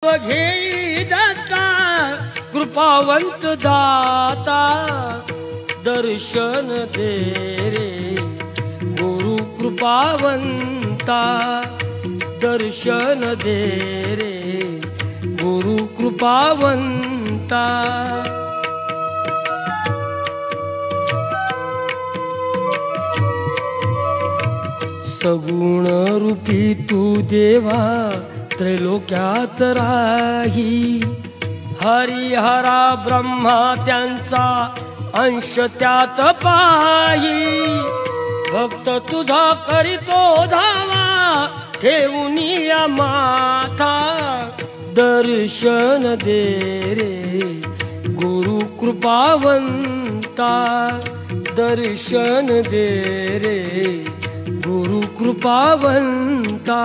घेई दाता कृपावंत दाता दर्शन दे रे गुरु कृपावंता दर्शन दे रे गुरु कृपावंता। सगुण रूपी तू देवा त्रैलोक्यात राही, हरिहरा ब्रह्मा त्यांचा अंश त्यात पाही। भक्त तुझा करीतो धावा ठेवूनिया माथा दर्शन दे रे गुरु कृपावंता दर्शन दे रे गुरु कृपावंता।